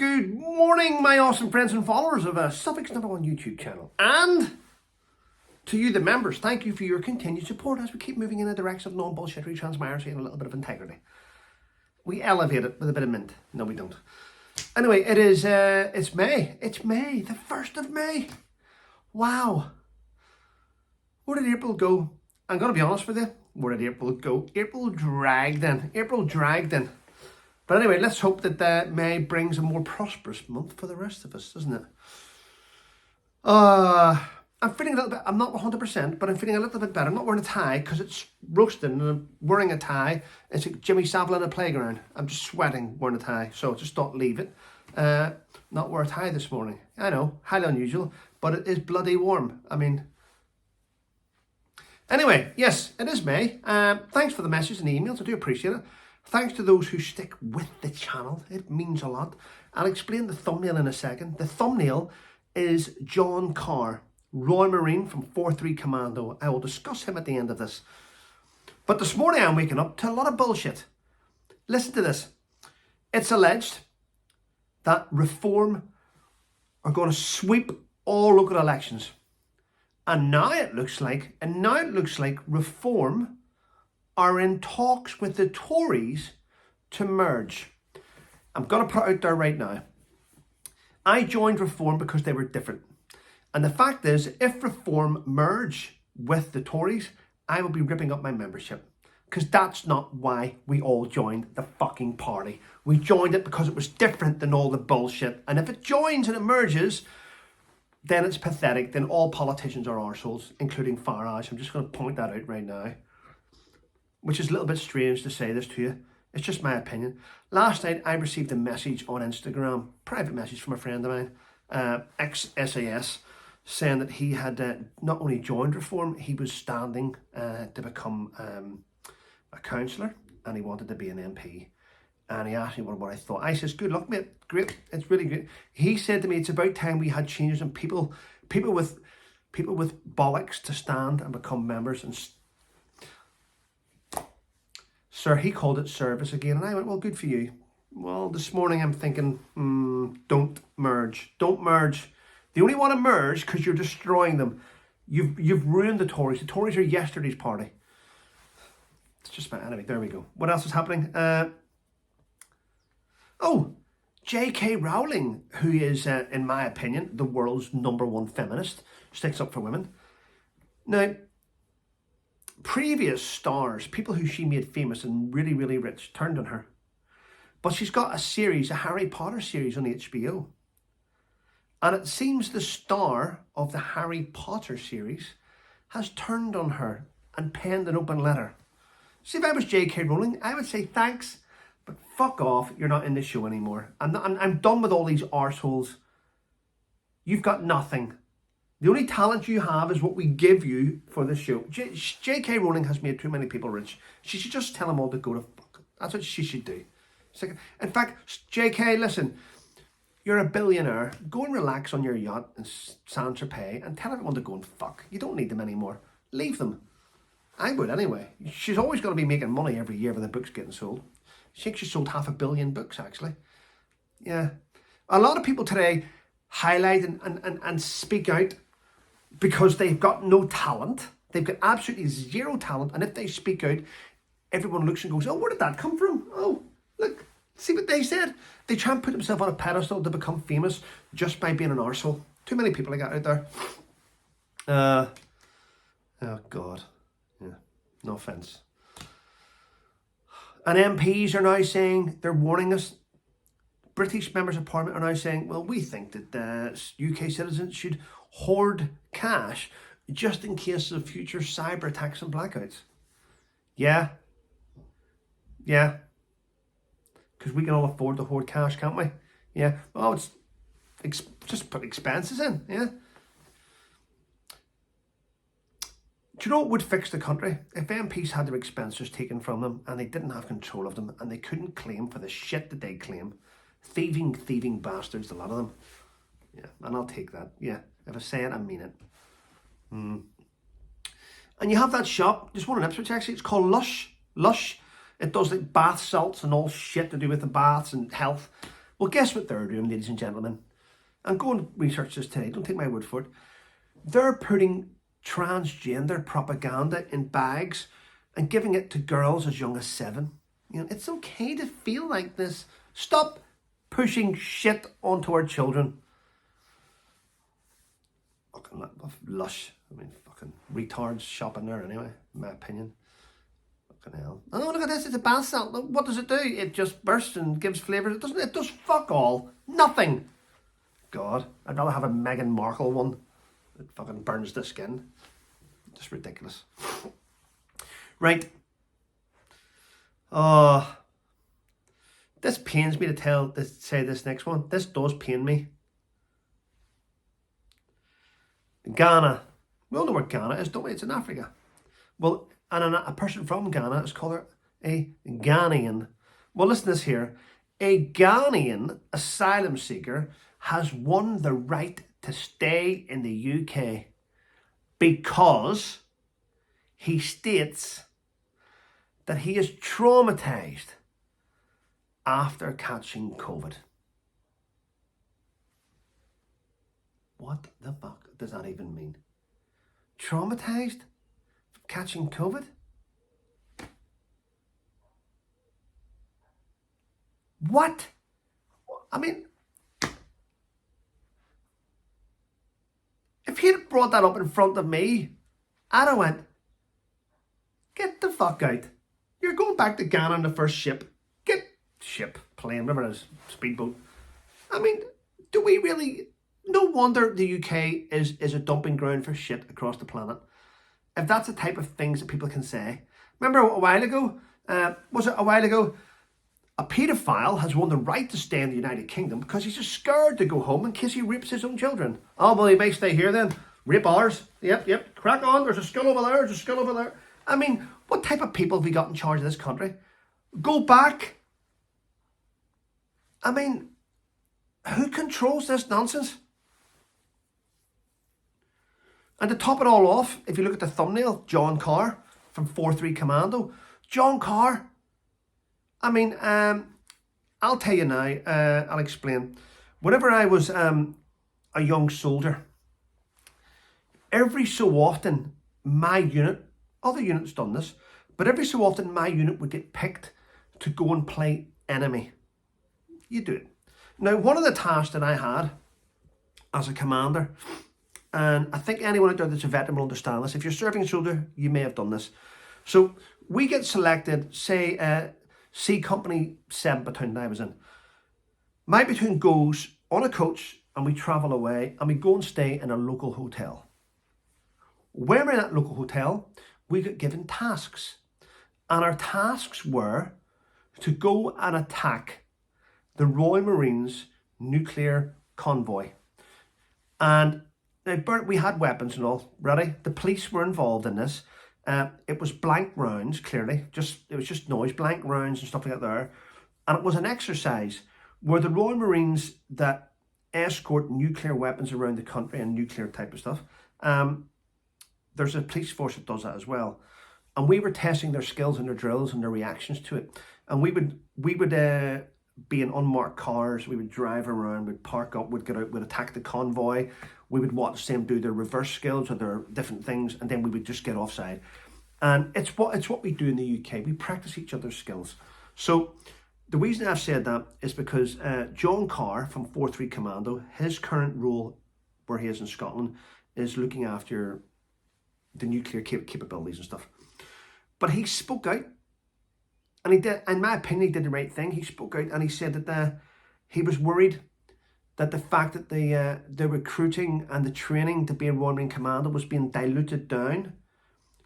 Good morning, my awesome friends and followers of Suffolk's #1 YouTube channel. And to you, the members, thank you for your continued support as we keep moving in a direction of non-bullshittery transparency and a little bit of integrity. We elevate it with a bit of mint. No, we don't. Anyway, it's May. It's May, the 1st of May. Wow. Where did April go? I'm going to be honest with you. Where did April go? April dragged in. But anyway, let's hope that May brings a more prosperous month for the rest of us, doesn't it? I'm feeling a little bit, I'm not 100%, but I'm feeling a little bit better. I'm not wearing a tie because it's roasting and I'm wearing a tie. It's like Jimmy Savile in a playground. I'm just sweating wearing a tie, so I just thought leave it. Not wear a tie this morning. I know, highly unusual, but it is bloody warm. I mean, anyway, yes, it is May. Thanks for the messages and emails. I do appreciate it. Thanks to those who stick with the channel. It means a lot. I'll explain the thumbnail in a second. The thumbnail is John Carr, Royal Marine from 4-3 Commando. I will discuss him at the end of this. But this morning I'm waking up to a lot of bullshit. Listen to this. It's alleged that Reform are going to sweep all local elections. And now it looks like Reform are in talks with the Tories to merge. I'm going to put it out there right now. I joined Reform because they were different. And the fact is, if Reform merge with the Tories, I will be ripping up my membership. Because that's not why we all joined the fucking party. We joined it because it was different than all the bullshit. And if it joins and it merges, then it's pathetic. Then all politicians are arseholes, including Farage. I'm just going to point that out right now. Which is a little bit strange to say this to you. It's just my opinion. Last night, I received a message on Instagram, private message from a friend of mine, ex-SAS, saying that he had not only joined Reform, he was standing to become a councillor, and he wanted to be an MP. And he asked me what I thought. I says, good luck, mate. Great. It's really great. He said to me, it's about time we had changes and people with bollocks to stand and become members. And sir, he called it service again, and I went, well, good for you. Well, this morning I'm thinking, don't merge. Don't merge. They only want to merge because you're destroying them. You've ruined the Tories. The Tories are yesterday's party. It's just anyway, there we go. What else is happening? J.K. Rowling, who is, in my opinion, the world's #1 feminist, sticks up for women. Now, previous stars, people who she made famous and really, really rich, turned on her. But she's got a Harry Potter series on HBO. And it seems the star of the Harry Potter series has turned on her and penned an open letter. See, if I was J.K. Rowling, I would say thanks, but fuck off, you're not in the show anymore. I'm done with all these arseholes. You've got nothing. The only talent you have is what we give you for the show. J.K. Rowling has made too many people rich. She should just tell them all to go to fuck. That's what she should do. In fact, J.K., listen, you're a billionaire. Go and relax on your yacht in Saint-Tropez and tell everyone to go and fuck. You don't need them anymore. Leave them. I would anyway. She's always going to be making money every year when the book's getting sold. I think she sold 500 million books, actually. Yeah. A lot of people today highlight and speak out because they've got no talent. They've got absolutely zero talent. And if they speak out, everyone looks and goes, oh, where did that come from? Oh, look, see what they said? They try and put themselves on a pedestal to become famous just by being an arsehole. Too many people like that out there. Oh, God. Yeah, no offence. And MPs are now saying, they're warning us, British members of Parliament are now saying, well, we think that UK citizens should hoard cash just in case of future cyber attacks and blackouts. Yeah. Because we can all afford to hoard cash, can't we? Yeah. Oh, it's just put expenses in. Yeah. Do you know what would fix the country? If MPs had their expenses taken from them and they didn't have control of them and they couldn't claim for the shit that they claim. Thieving bastards, a lot of them. Yeah, and I'll take that. Yeah, if I say it, I mean it. And you have that shop, just one in Ipswich actually, it's called Lush. It does like bath salts and all shit to do with the baths and health. Well, guess what they're doing, ladies and gentlemen? And go and research this today, don't take my word for it. They're putting transgender propaganda in bags and giving it to girls as young as 7. You know, it's okay to feel like this. Stop pushing shit onto our children. Fucking Lush. I mean, fucking retards shopping there anyway, in my opinion. Fucking hell. Oh, look at this, it's a bath salt. What does it do? It just bursts and gives flavour. It does fuck all. Nothing. God, I'd rather have a Meghan Markle one. It fucking burns the skin. Just ridiculous. Right. This pains me to say this next one. This does pain me. Ghana. We all know where Ghana is, don't we? It's in Africa. Well, and a person from Ghana is called a Ghanaian. Well, listen to this here. A Ghanaian asylum seeker has won the right to stay in the UK because he states that he is traumatized after catching COVID. What the fuck does that even mean? Traumatized from catching COVID? What? I mean, if he'd brought that up in front of me, I'd have went, get the fuck out. You're going back to Ghana on the first ship. Plane, whatever it is, speedboat. I mean, do we really... No wonder the UK is a dumping ground for shit across the planet. If that's the type of things that people can say. Remember a while ago, a paedophile has won the right to stay in the United Kingdom because he's just scared to go home in case he rapes his own children. Oh, well, he may stay here then. Rape ours. Yep. Crack on. There's a skull over there. There's a skull over there. I mean, what type of people have we got in charge of this country? Go back. I mean, who controls this nonsense? And to top it all off, if you look at the thumbnail, John Carr from 4-3 Commando. John Carr. I mean, I'll tell you now, I'll explain. Whenever I was a young soldier, every so often my unit, other units done this, but every so often my unit would get picked to go and play enemy. You do it. Now, one of the tasks that I had as a commander, and I think anyone out there that's a veteran will understand this. If you're serving a soldier, you may have done this. So we get selected, say, C Company 7 platoon that I was in. My platoon goes on a coach and we travel away and we go and stay in a local hotel. When we're in that local hotel, we get given tasks. And our tasks were to go and attack the Royal Marines nuclear convoy. And we had weapons and all, ready? The police were involved in this. It was blank rounds, clearly. It was just noise, blank rounds and stuff like that there. And it was an exercise where the Royal Marines that escort nuclear weapons around the country and nuclear type of stuff, there's a police force that does that as well. And we were testing their skills and their drills and their reactions to it. And we would be in unmarked cars, we would drive around, we'd park up, we'd get out, we'd attack the convoy, we would watch them do their reverse skills or their different things, and then we would just get offside. And it's what we do in the UK. We practice each other's skills. So the reason I've said that is because John Carr from 4-3 Commando, his current role where he is in Scotland is looking after the nuclear capabilities and stuff. But he spoke out. And he did, in my opinion, he did the right thing. He spoke out and he said that he was worried that the fact that the recruiting and the training to be a Royal Marine Commander was being diluted down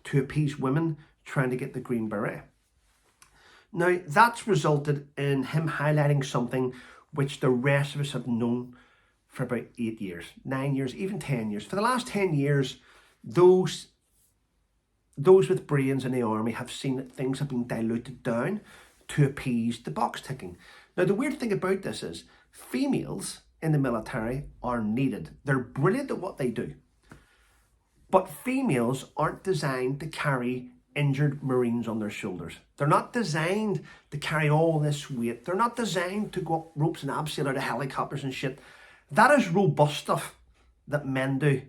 to appease women trying to get the Green Beret. Now, that's resulted in him highlighting something which the rest of us have known for about 8 years, 9 years, even 10 years. For the last 10 years, those with brains in the army have seen that things have been diluted down to appease the box ticking. Now, the weird thing about this is females in the military are needed. They're brilliant at what they do. But females aren't designed to carry injured Marines on their shoulders. They're not designed to carry all this weight. They're not designed to go up ropes and abseil out of helicopters and shit. That is robust stuff that men do.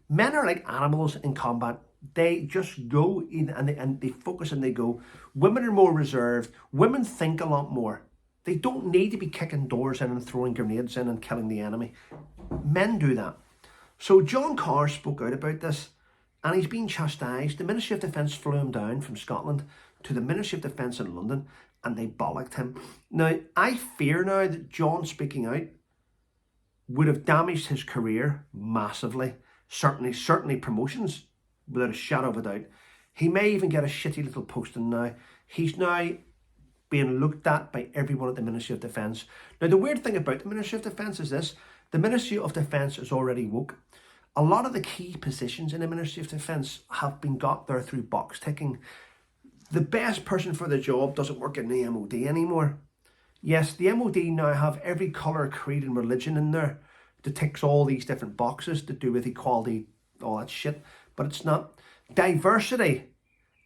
Men are like animals in combat. They just go in and they focus and they go. Women are more reserved. Women think a lot more. They don't need to be kicking doors in and throwing grenades in and killing the enemy. Men do that. So John Carr spoke out about this, and he's been chastised. The Ministry of Defence flew him down from Scotland to the Ministry of Defence in London, and they bollocked him. Now, I fear now that John speaking out would have damaged his career massively. Certainly promotions, without a shadow of a doubt. He may even get a shitty little posting now. He's now being looked at by everyone at the Ministry of Defence. Now, the weird thing about the Ministry of Defence is this. The Ministry of Defence is already woke. A lot of the key positions in the Ministry of Defence have been got there through box ticking. The best person for the job doesn't work in the MOD anymore. Yes, the MOD now have every colour, creed and religion in there that ticks all these different boxes to do with equality, all that shit. But it's not. Diversity,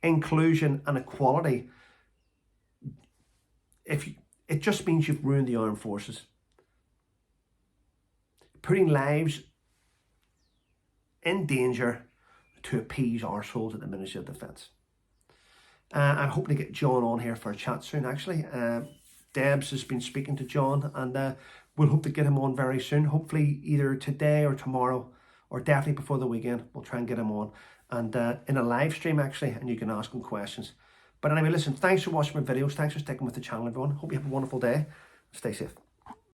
inclusion and equality, it just means you've ruined the armed forces. Putting lives in danger to appease arseholes at the Ministry of Defence. I'm hoping to get John on here for a chat soon, actually. Debs has been speaking to John, and we'll hope to get him on very soon. Hopefully either today or tomorrow, or definitely before the weekend. We'll try and get him on. And in a live stream, actually, and you can ask him questions. But anyway, listen, thanks for watching my videos. Thanks for sticking with the channel, everyone. Hope you have a wonderful day. Stay safe.